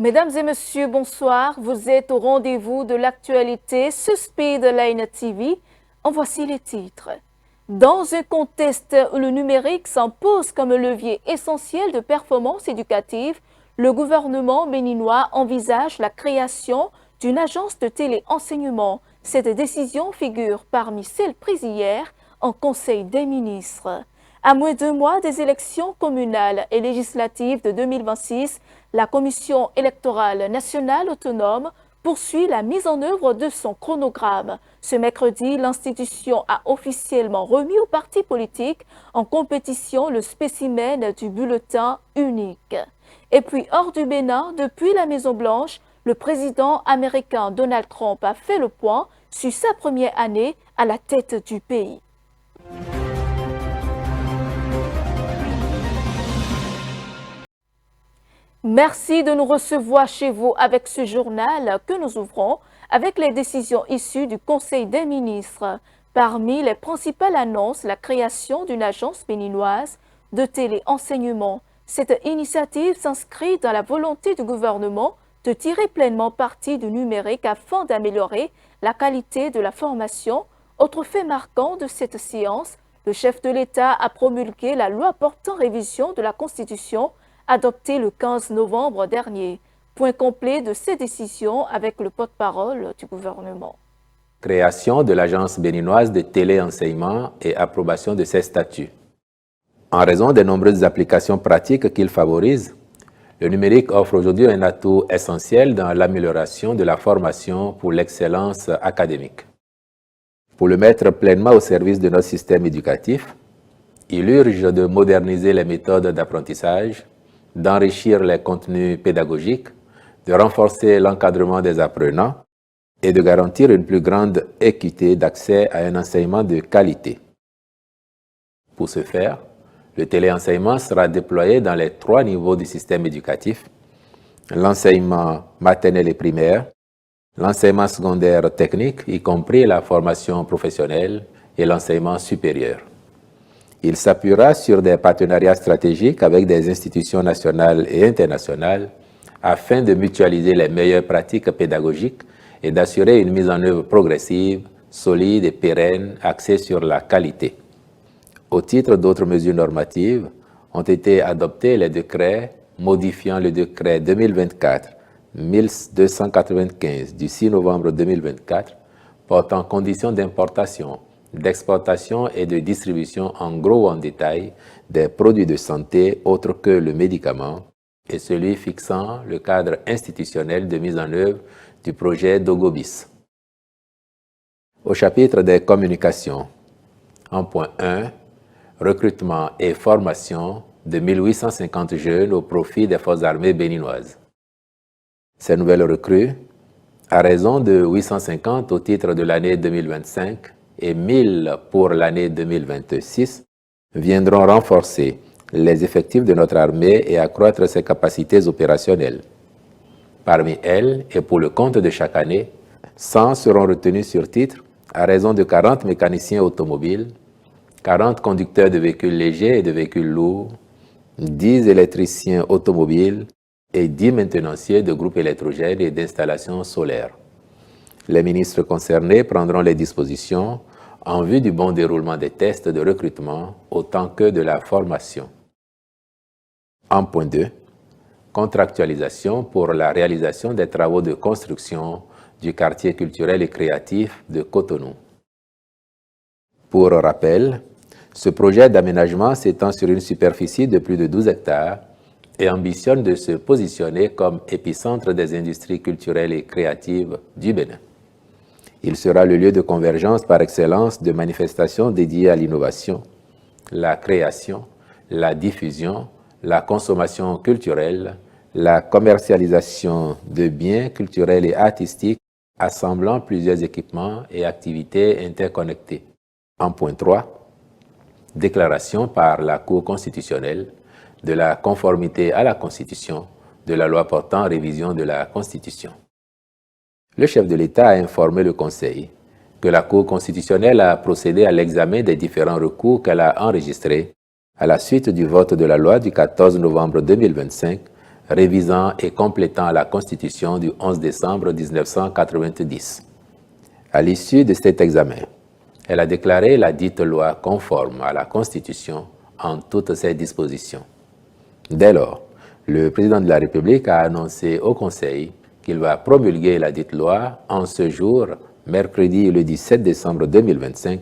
Mesdames et messieurs, bonsoir. Vous êtes au rendez-vous de l'actualité sur Speedline TV. En voici les titres. Dans un contexte où le numérique s'impose comme levier essentiel de performance éducative, le gouvernement béninois envisage la création d'une agence de téléenseignement. Cette décision figure parmi celles prises hier en Conseil des ministres. À moins de 2 mois des élections communales et législatives de 2026, la Commission électorale nationale autonome poursuit la mise en œuvre de son chronogramme. Ce mercredi, l'institution a officiellement remis aux partis politiques en compétition le spécimen du bulletin unique. Et puis, hors du Bénin, depuis la Maison-Blanche, le président américain Donald Trump a fait le point sur sa première année à la tête du pays. Merci de nous recevoir chez vous avec ce journal que nous ouvrons avec les décisions issues du Conseil des ministres. Parmi les principales annonces, la création d'une agence béninoise de téléenseignement. Cette initiative s'inscrit dans la volonté du gouvernement de tirer pleinement parti du numérique afin d'améliorer la qualité de la formation. Autre fait marquant de cette séance, le chef de l'État a promulgué la loi portant révision de la Constitution adoptée le 15 novembre dernier. Point complet de ces décisions avec le porte-parole du gouvernement. Création de l'Agence béninoise de téléenseignement et approbation de ses statuts. En raison des nombreuses applications pratiques qu'il favorise, le numérique offre aujourd'hui un atout essentiel dans l'amélioration de la formation pour l'excellence académique. Pour le mettre pleinement au service de notre système éducatif, il urge de moderniser les méthodes d'apprentissage, d'enrichir les contenus pédagogiques, de renforcer l'encadrement des apprenants et de garantir une plus grande équité d'accès à un enseignement de qualité. Pour ce faire, le téléenseignement sera déployé dans les 3 niveaux du système éducatif, l'enseignement maternel et primaire, l'enseignement secondaire technique, y compris la formation professionnelle et l'enseignement supérieur. Il s'appuiera sur des partenariats stratégiques avec des institutions nationales et internationales afin de mutualiser les meilleures pratiques pédagogiques et d'assurer une mise en œuvre progressive, solide et pérenne axée sur la qualité. Au titre d'autres mesures normatives, ont été adoptés les décrets modifiant le décret 2024-1295 du 6 novembre 2024 portant conditions d'importation, d'exportation et de distribution en gros ou en détail des produits de santé autres que le médicament et celui fixant le cadre institutionnel de mise en œuvre du projet Dogobis. Au chapitre des communications, en point 1, recrutement et formation de 1850 jeunes au profit des forces armées béninoises. Ces nouvelles recrues, à raison de 850 au titre de l'année 2025 et 1000 pour l'année 2026, viendront renforcer les effectifs de notre armée et accroître ses capacités opérationnelles. Parmi elles, et pour le compte de chaque année, 100 seront retenus sur titre à raison de 40 mécaniciens automobiles, 40 conducteurs de véhicules légers et de véhicules lourds, 10 électriciens automobiles et 10 maintenanciers de groupes électrogènes et d'installations solaires. Les ministres concernés prendront les dispositions en vue du bon déroulement des tests de recrutement autant que de la formation. En point 2, contractualisation pour la réalisation des travaux de construction du quartier culturel et créatif de Cotonou. Pour rappel, ce projet d'aménagement s'étend sur une superficie de plus de 12 hectares et ambitionne de se positionner comme épicentre des industries culturelles et créatives du Bénin. Il sera le lieu de convergence par excellence de manifestations dédiées à l'innovation, la création, la diffusion, la consommation culturelle, la commercialisation de biens culturels et artistiques assemblant plusieurs équipements et activités interconnectées. En point 3, déclaration par la Cour constitutionnelle de la conformité à la Constitution de la loi portant révision de la Constitution. Le chef de l'État a informé le Conseil que la Cour constitutionnelle a procédé à l'examen des différents recours qu'elle a enregistrés à la suite du vote de la loi du 14 novembre 2025 révisant et complétant la Constitution du 11 décembre 1990. À l'issue de cet examen, elle a déclaré la dite loi conforme à la Constitution en toutes ses dispositions. Dès lors, le président de la République a annoncé au Conseil qu'il va promulguer la dite loi en ce jour, mercredi le 17 décembre 2025,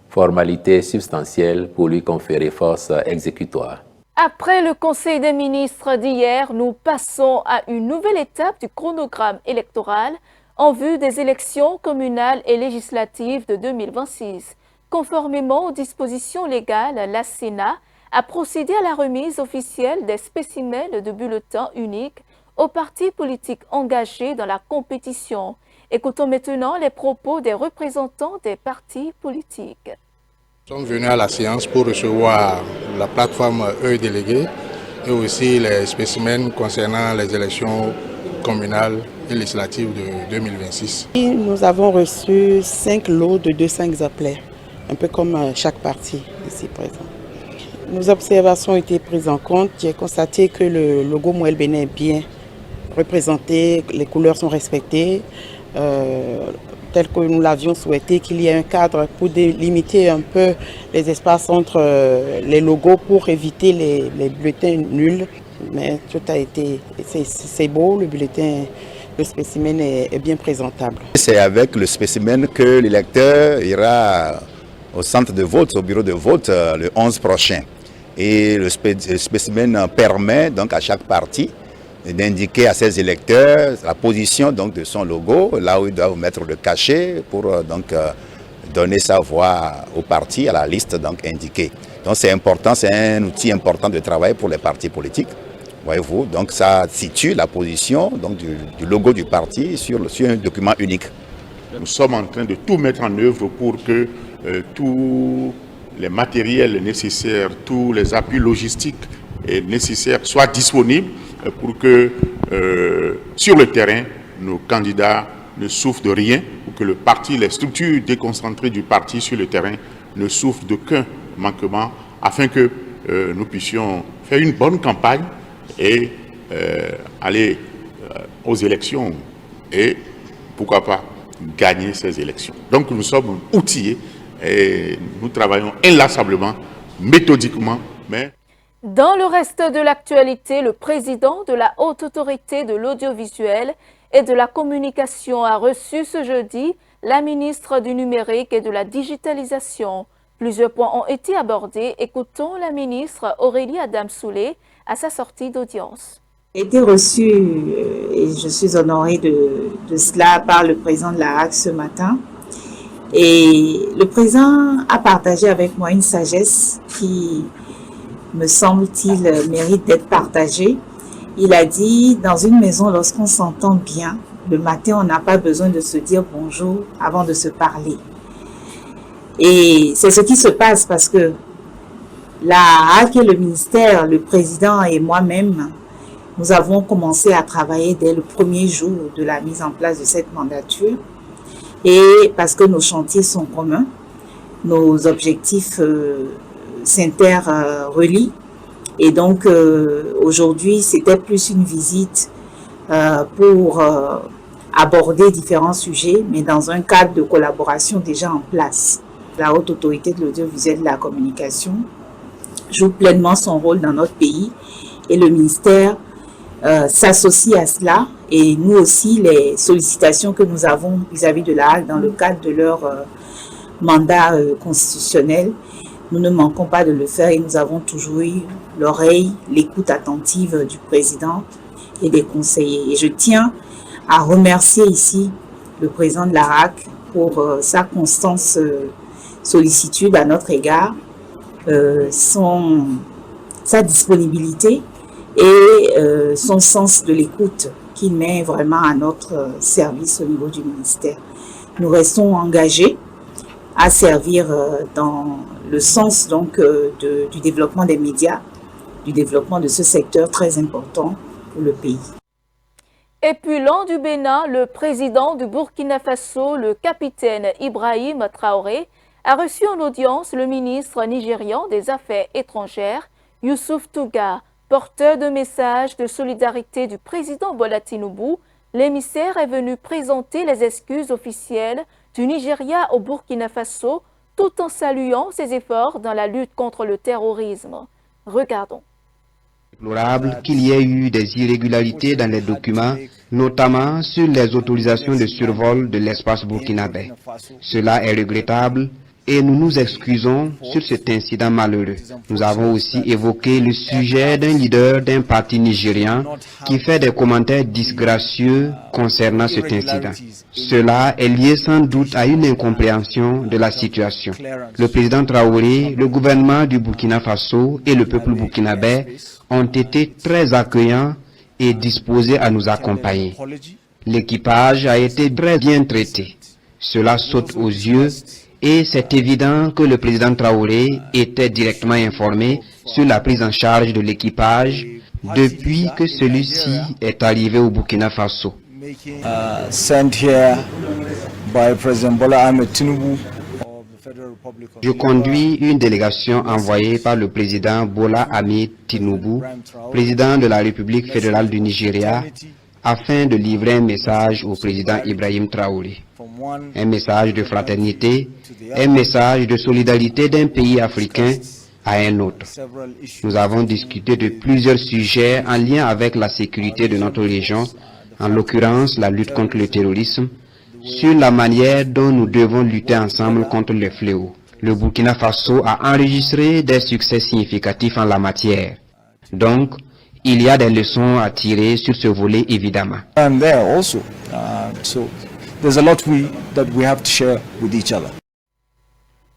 formalité substantielle pour lui conférer force exécutoire. Après le Conseil des ministres d'hier, nous passons à une nouvelle étape du chronogramme électoral en vue des élections communales et législatives de 2026. Conformément aux dispositions légales, la Sénat a procédé à la remise officielle des spécimens de bulletins uniques aux partis politiques engagés dans la compétition. Écoutons maintenant les propos des représentants des partis politiques. Nous sommes venus à la séance pour recevoir la plateforme e-délégué et aussi les spécimens concernant les élections communales et législatives de 2026. Nous avons reçu 5 lots de 200 exemplaires, un peu comme chaque parti ici présent. Nos observations ont été prises en compte. J'ai constaté que le logo Moël Bénin est bien représenté, les couleurs sont respectées. Tel que nous l'avions souhaité, qu'il y ait un cadre pour délimiter un peu les espaces entre les logos pour éviter les bulletins nuls. Mais tout a été, c'est beau, le bulletin, le spécimen est bien présentable. C'est avec le spécimen que l'électeur ira au centre de vote, au bureau de vote le 11 prochain. Et le spécimen permet donc à chaque parti d'indiquer à ses électeurs la position donc, de son logo, là où ils doivent mettre le cachet pour donner sa voix au parti, à la liste donc, indiquée. Donc c'est important, c'est un outil important de travail pour les partis politiques. Voyez-vous, donc ça situe la position donc, du logo du parti sur un document unique. Nous sommes en train de tout mettre en œuvre pour que tous les matériels nécessaires, tous les appuis logistiques nécessaires soient disponibles pour que sur le terrain, nos candidats ne souffrent de rien, pour que le parti, les structures déconcentrées du parti sur le terrain ne souffrent d'aucun manquement, afin que nous puissions faire une bonne campagne et aller aux élections et, pourquoi pas, gagner ces élections. Donc nous sommes outillés et nous travaillons inlassablement, méthodiquement, mais... Dans le reste de l'actualité, le président de la Haute Autorité de l'Audiovisuel et de la Communication a reçu ce jeudi la ministre du Numérique et de la Digitalisation. Plusieurs points ont été abordés. Écoutons la ministre Aurélie Adamsoulé à sa sortie d'audience. J'ai été reçue et je suis honorée de cela par le président de la RAC ce matin. Et le président a partagé avec moi une sagesse qui, me semble-t-il, mérite d'être partagée. Il a dit, dans une maison, lorsqu'on s'entend bien, le matin, on n'a pas besoin de se dire bonjour avant de se parler. Et c'est ce qui se passe parce que la RAC et le ministère, le président et moi-même, nous avons commencé à travailler dès le premier jour de la mise en place de cette mandature. Et parce que nos chantiers sont communs, nos objectifs s'interrelient. Et donc, aujourd'hui, c'était plus une visite pour aborder différents sujets, mais dans un cadre de collaboration déjà en place. La Haute Autorité de l'Audiovisuel et de la Communication joue pleinement son rôle dans notre pays et le ministère s'associe à cela. Et nous aussi, les sollicitations que nous avons vis-à-vis de la HAC dans le cadre de leur mandat constitutionnel, nous ne manquons pas de le faire et nous avons toujours eu l'oreille, l'écoute attentive du président et des conseillers. Et je tiens à remercier ici le président de la RAC pour sa constante sollicitude à notre égard, sa disponibilité et son sens de l'écoute qu'il met vraiment à notre service au niveau du ministère. Nous restons engagés à servir dans le sens donc du développement des médias, du développement de ce secteur très important pour le pays. Et puis l'an du Bénin, le président du Burkina Faso, le capitaine Ibrahim Traoré, a reçu en audience le ministre nigérian des Affaires étrangères, Youssouf Touga. Porteur de messages de solidarité du président Bola Tinubu, l'émissaire est venu présenter les excuses officielles du Nigeria au Burkina Faso tout en saluant ses efforts dans la lutte contre le terrorisme. Regardons. Déplorable qu'il y ait eu des irrégularités dans les documents, notamment sur les autorisations de survol de l'espace burkinabé. Cela est regrettable et nous nous excusons sur cet incident malheureux. Nous avons aussi évoqué le sujet d'un leader d'un parti nigérian qui fait des commentaires disgracieux concernant cet incident. Cela est lié sans doute à une incompréhension de la situation. Le président Traoré, le gouvernement du Burkina Faso et le peuple burkinabé ont été très accueillants et disposés à nous accompagner. L'équipage a été très bien traité. Cela saute aux yeux et c'est évident que le président Traoré était directement informé sur la prise en charge de l'équipage depuis que celui-ci est arrivé au Burkina Faso. Je conduis une délégation envoyée par le président Bola Ahmed Tinubu, président de la République fédérale du Nigeria, afin de livrer un message au président Ibrahim Traoré. Un message de fraternité, un message de solidarité d'un pays africain à un autre. Nous avons discuté de plusieurs sujets en lien avec la sécurité de notre région, en l'occurrence la lutte contre le terrorisme, sur la manière dont nous devons lutter ensemble contre les fléaux. Le Burkina Faso a enregistré des succès significatifs en la matière. Donc, il y a des leçons à tirer sur ce volet évidemment.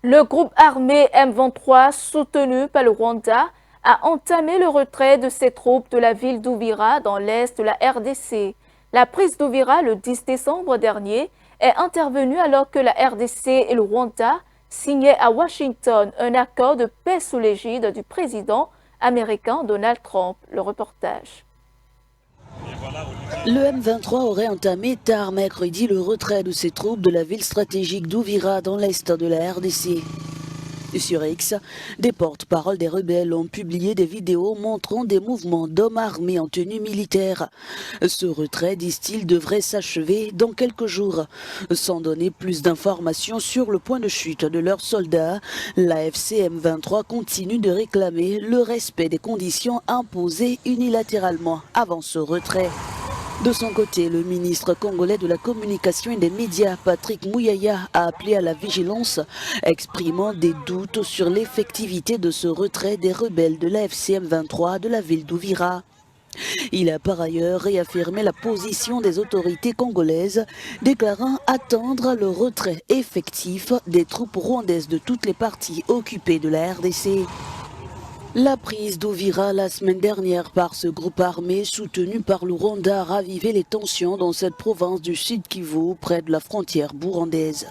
Le groupe armé M23, soutenu par le Rwanda, a entamé le retrait de ses troupes de la ville d'Ouvira dans l'est de la RDC. La prise d'Ouvira le 10 décembre dernier est intervenue alors que la RDC et le Rwanda signaient à Washington un accord de paix sous l'égide du président américain Donald Trump. Le reportage. Le M23 aurait entamé tard mercredi le retrait de ses troupes de la ville stratégique d'Ouvira dans l'est de la RDC. Sur X, des porte-paroles des rebelles ont publié des vidéos montrant des mouvements d'hommes armés en tenue militaire. Ce retrait, disent-ils, devrait s'achever dans quelques jours. Sans donner plus d'informations sur le point de chute de leurs soldats, l'AFC M23 continue de réclamer le respect des conditions imposées unilatéralement avant ce retrait. De son côté, le ministre congolais de la communication et des médias, Patrick Mouyaya, a appelé à la vigilance, exprimant des doutes sur l'effectivité de ce retrait des rebelles de la FCM23 de la ville d'Ouvira. Il a par ailleurs réaffirmé la position des autorités congolaises, déclarant attendre le retrait effectif des troupes rwandaises de toutes les parties occupées de la RDC. La prise d'Ouvira la semaine dernière par ce groupe armé soutenu par le Rwanda a ravivé les tensions dans cette province du Sud Kivu près de la frontière burundaise.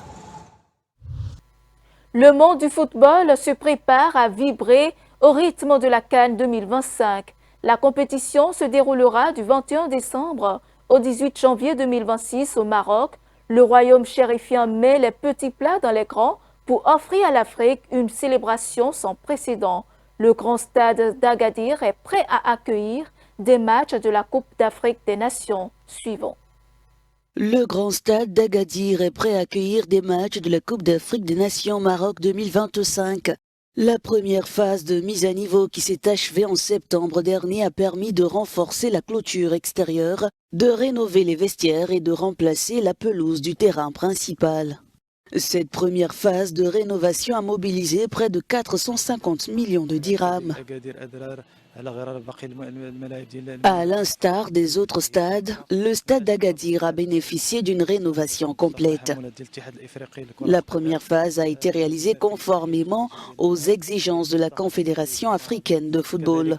Le monde du football se prépare à vibrer au rythme de la CAN 2025. La compétition se déroulera du 21 décembre au 18 janvier 2026 au Maroc. Le royaume chérifien met les petits plats dans les grands pour offrir à l'Afrique une célébration sans précédent. Le grand stade d'Agadir est prêt à accueillir des matchs de la Coupe d'Afrique des Nations. Suivons. Le grand stade d'Agadir est prêt à accueillir des matchs de la Coupe d'Afrique des Nations Maroc 2025. La première phase de mise à niveau qui s'est achevée en septembre dernier a permis de renforcer la clôture extérieure, de rénover les vestiaires et de remplacer la pelouse du terrain principal. Cette première phase de rénovation a mobilisé près de 450 millions de dirhams. À l'instar des autres stades, le stade d'Agadir a bénéficié d'une rénovation complète. La première phase a été réalisée conformément aux exigences de la Confédération africaine de football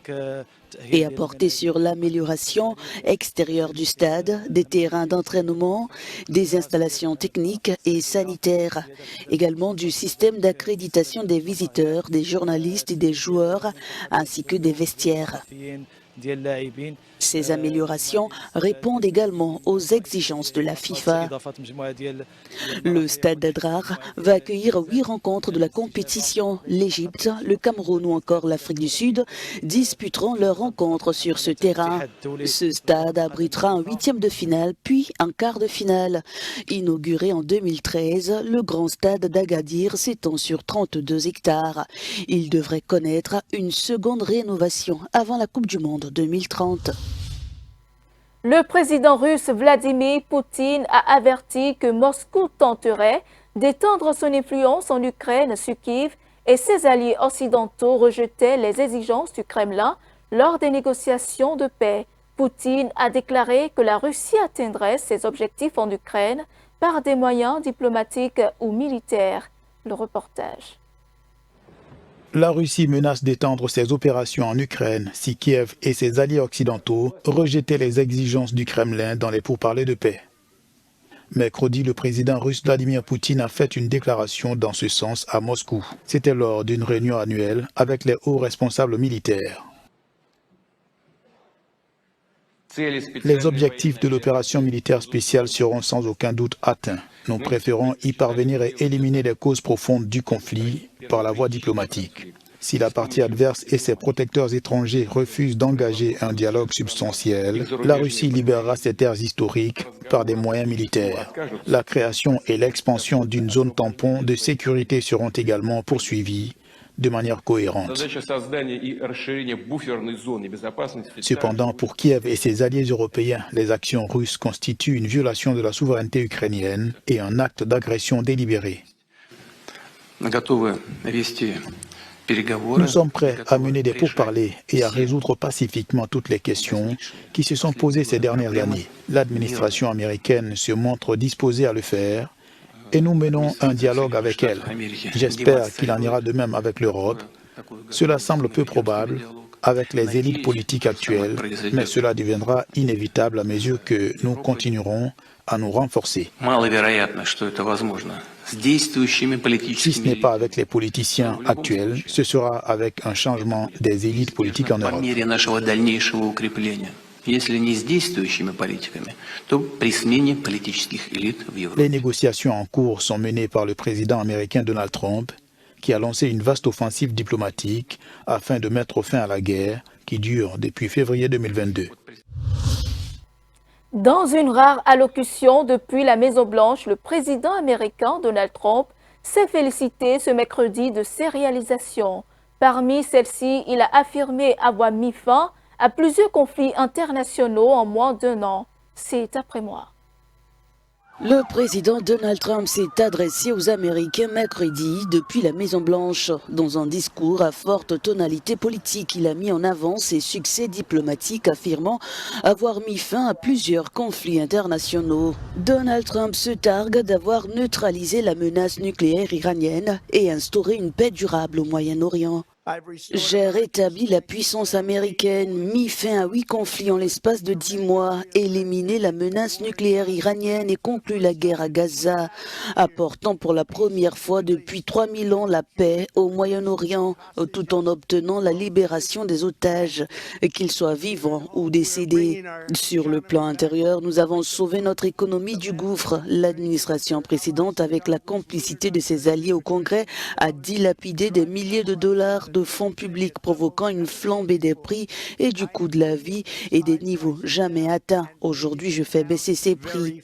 et a porté sur l'amélioration extérieure du stade, des terrains d'entraînement, des installations techniques et sanitaires, également du système d'accréditation des visiteurs, des journalistes et des joueurs, ainsi que des vestiaires. Ces améliorations répondent également aux exigences de la FIFA. Le stade d'Adrar va accueillir 8 rencontres de la compétition. L'Égypte, le Cameroun ou encore l'Afrique du Sud disputeront leurs rencontres sur ce terrain. Ce stade abritera un 8e de finale puis un quart de finale. Inauguré en 2013, le grand stade d'Agadir s'étend sur 32 hectares. Il devrait connaître une seconde rénovation avant la Coupe du Monde 2030. Le président russe Vladimir Poutine a averti que Moscou tenterait d'étendre son influence en Ukraine sur Kiev et ses alliés occidentaux rejetaient les exigences du Kremlin lors des négociations de paix. Poutine a déclaré que la Russie atteindrait ses objectifs en Ukraine par des moyens diplomatiques ou militaires. Le reportage. La Russie menace d'étendre ses opérations en Ukraine si Kiev et ses alliés occidentaux rejetaient les exigences du Kremlin dans les pourparlers de paix. Mercredi, le président russe Vladimir Poutine a fait une déclaration dans ce sens à Moscou. C'était lors d'une réunion annuelle avec les hauts responsables militaires. Les objectifs de l'opération militaire spéciale seront sans aucun doute atteints. Nous préférons y parvenir et éliminer les causes profondes du conflit par la voie diplomatique. Si la partie adverse et ses protecteurs étrangers refusent d'engager un dialogue substantiel, la Russie libérera ses terres historiques par des moyens militaires. La création et l'expansion d'une zone tampon de sécurité seront également poursuivies de manière cohérente. Cependant, pour Kiev et ses alliés européens, les actions russes constituent une violation de la souveraineté ukrainienne et un acte d'agression délibéré. Nous sommes prêts à mener des pourparlers et à résoudre pacifiquement toutes les questions qui se sont posées ces dernières années. L'administration américaine se montre disposée à le faire et nous menons un dialogue avec elle. J'espère qu'il en ira de même avec l'Europe. Cela semble peu probable avec les élites politiques actuelles, mais cela deviendra inévitable à mesure que nous continuerons à nous renforcer. Si ce n'est pas avec les politiciens actuels, ce sera avec un changement des élites politiques en Europe. Les négociations en cours sont menées par le président américain Donald Trump, qui a lancé une vaste offensive diplomatique afin de mettre fin à la guerre qui dure depuis février 2022. Dans une rare allocution depuis la Maison-Blanche, le président américain Donald Trump s'est félicité ce mercredi de ses réalisations. Parmi celles-ci, il a affirmé avoir mis fin à plusieurs conflits internationaux en moins d'1 an. C'est après moi. Le président Donald Trump s'est adressé aux Américains mercredi depuis la Maison-Blanche. Dans un discours à forte tonalité politique, il a mis en avant ses succès diplomatiques, affirmant avoir mis fin à plusieurs conflits internationaux. Donald Trump se targue d'avoir neutralisé la menace nucléaire iranienne et instauré une paix durable au Moyen-Orient. J'ai rétabli la puissance américaine, mis fin à 8 conflits en l'espace de 10 mois, éliminé la menace nucléaire iranienne et conclu la guerre à Gaza, apportant pour la première fois depuis 3000 ans la paix au Moyen-Orient, tout en obtenant la libération des otages, qu'ils soient vivants ou décédés. Sur le plan intérieur, nous avons sauvé notre économie du gouffre. L'administration précédente, avec la complicité de ses alliés au Congrès, a dilapidé des milliers de dollars de fonds publics, provoquant une flambée des prix et du coût de la vie et des niveaux jamais atteints. Aujourd'hui, je fais baisser ces prix.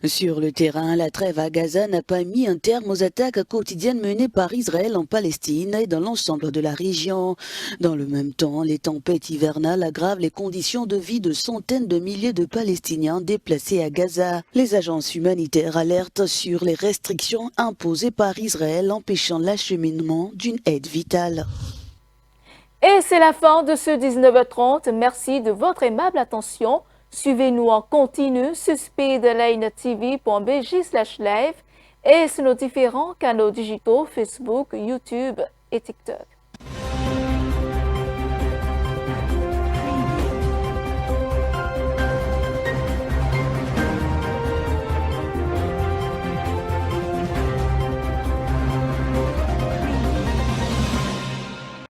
Sur le terrain, la trêve à Gaza n'a pas mis un terme aux attaques quotidiennes menées par Israël en Palestine et dans l'ensemble de la région. Dans le même temps, les tempêtes hivernales aggravent les conditions de vie de centaines de milliers de Palestiniens déplacés à Gaza. Les agences humanitaires alertent sur les restrictions imposées par Israël empêchant l'acheminement d'une aide vitale. Et c'est la fin de ce 19h30. Merci de votre aimable attention. Suivez-nous en continu sur speedlinetv.bj/live et sur nos différents canaux digitaux Facebook, YouTube et TikTok.